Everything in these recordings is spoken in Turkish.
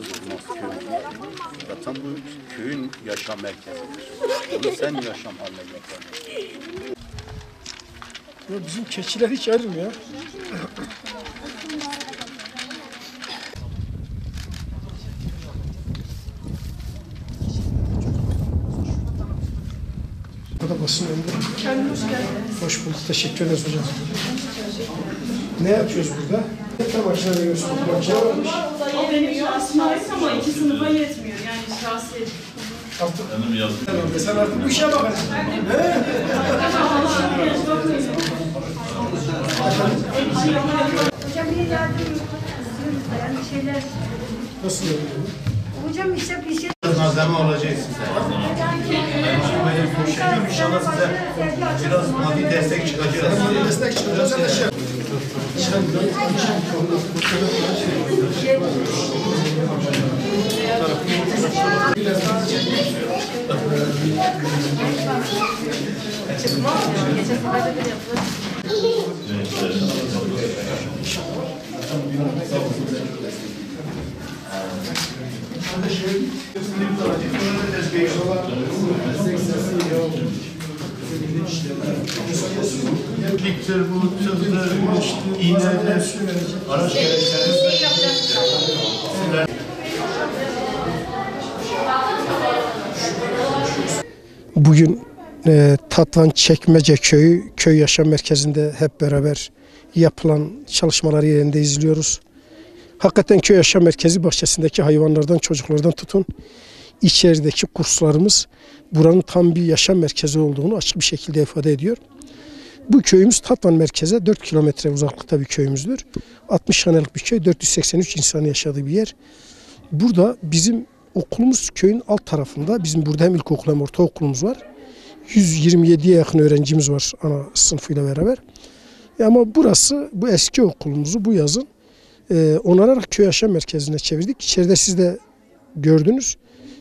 Kızılmaz köyü. Zaten bu köyün yaşam merkezidir. Onu sen yaşam haline getirdin. Bizim keçiler hiç ayrılmıyor. Burada basın önünde. Hoş geldiniz. Hoş bulduk. Teşekkür ederiz hocam. Ne yapıyoruz burada? Tam başına veriyoruz. Makine varmış. O benim asmayız ama 2 sınıfa yetmiyor. Yani şahsi. Sen artık bu işe bak. Hocam bir yardım istiyoruz da yani şeyler. Nasıl yapıyor? Hocam işte bir şey. Malzeme olacak size. Böyle bir şey yok. İnşallah size biraz maddi destek çıkacağız. Destek çıkacağız. Diktir bu, tızdır, iğneler, araç gerekçeniz. Bugün Tatvan Çekmece Köyü, köy yaşam merkezinde hep beraber yapılan çalışmaları yerinde izliyoruz. Hakikaten köy yaşam merkezi bahçesindeki hayvanlardan, çocuklardan tutun, içerideki kurslarımız buranın tam bir yaşam merkezi olduğunu açık bir şekilde ifade ediyor. Bu köyümüz Tatvan merkeze 4 kilometre uzaklıkta bir köyümüzdür. 60 hanelik bir köy, 483 insanın yaşadığı bir yer. Burada bizim okulumuz köyün alt tarafında. Bizim burada hem ilkokul hem ortaokulumuz var. 127'ye yakın öğrencimiz var ana sınıfıyla beraber. Ama burası, bu eski okulumuzu bu yazın onararak köy yaşam merkezine çevirdik. İçeride siz de gördünüz.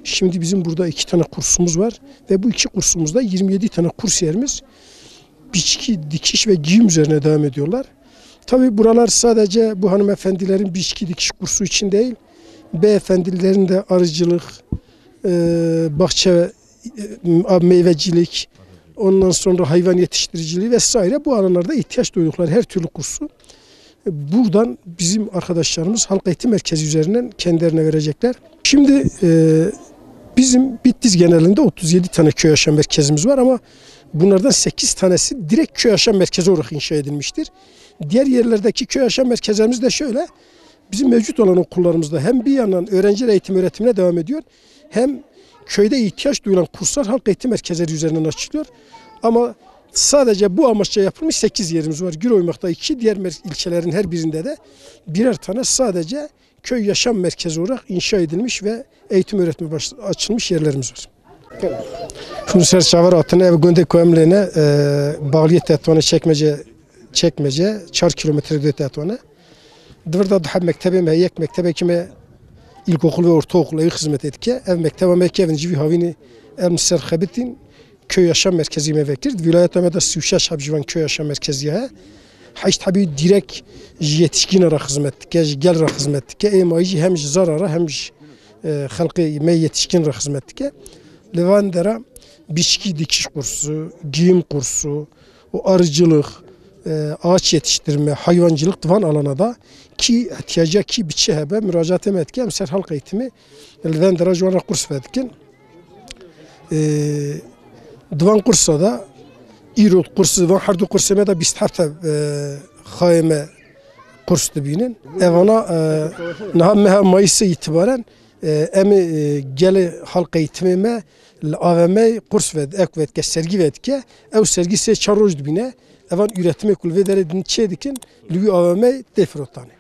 Şimdi bizim burada 2 tane kursumuz var ve bu 2 kursumuzda 27 tane kursiyerimiz biçki, dikiş ve giyim üzerine devam ediyorlar. Tabii buralar sadece bu hanımefendilerin biçki dikiş kursu için değil, beyefendilerin de arıcılık, bahçe, meyvecilik, ondan sonra hayvan yetiştiriciliği vesaire bu alanlarda ihtiyaç duydukları her türlü kursu buradan bizim arkadaşlarımız halk eğitim merkezi üzerinden kendilerine verecekler. Şimdi bizim Bitlis genelinde 37 tane köy yaşam merkezimiz var ama bunlardan 8 tanesi direkt köy yaşam merkezi olarak inşa edilmiştir. Diğer yerlerdeki köy yaşam merkezlerimiz de şöyle. Bizim mevcut olan okullarımızda hem bir yandan öğrenci eğitim öğretimine devam ediyor, hem köyde ihtiyaç duyulan kurslar halk eğitim merkezleri üzerinden açılıyor. Ama sadece bu amaçla yapılmış 8 yerimiz var. Güroymak'ta 2, diğer ilçelerin her birinde de birer tane sadece köy yaşam merkezi olarak inşa edilmiş ve eğitim öğretimi açılmış yerlerimiz var. Funser çavar atına ev gönde koyamlığına bağliyet tetvanı çekmece 4 kilometre tetvanı. Dırda daha mektebime yek mektebe kime ilkokul ve ortaokul evi hizmet etki. Ev mektebe mekevin civi havini emser xabitin köy yaşam merkezi mevektir. Vilayetime de 36 habjivan köy yaşam merkezi ha. Haş tabi direkt yetişkin ara hizmet gel ara hizmet em ayı hem zarara hem halkı me yetişkin ara hizmet Levandera biçki dikiş kursu, giyim kursu, o arıcılık, ağaç yetiştirme, hayvancılık divan alana da ki ihtiyaca ki biçe hebe müracaat etki emser halk eğitimi Levandera juana kurs verdikin. Divan kursa da İrot kursu divan hardu kurseme da bistahta hayme kurs dibinin. Evana naha Mayıs'ı itibaren gele halk eğitimime AVM kurs ve sergi vedke ev sergisi çaroj dibine evan üretime kulvedere din çedikin lüvi AVM defrotane.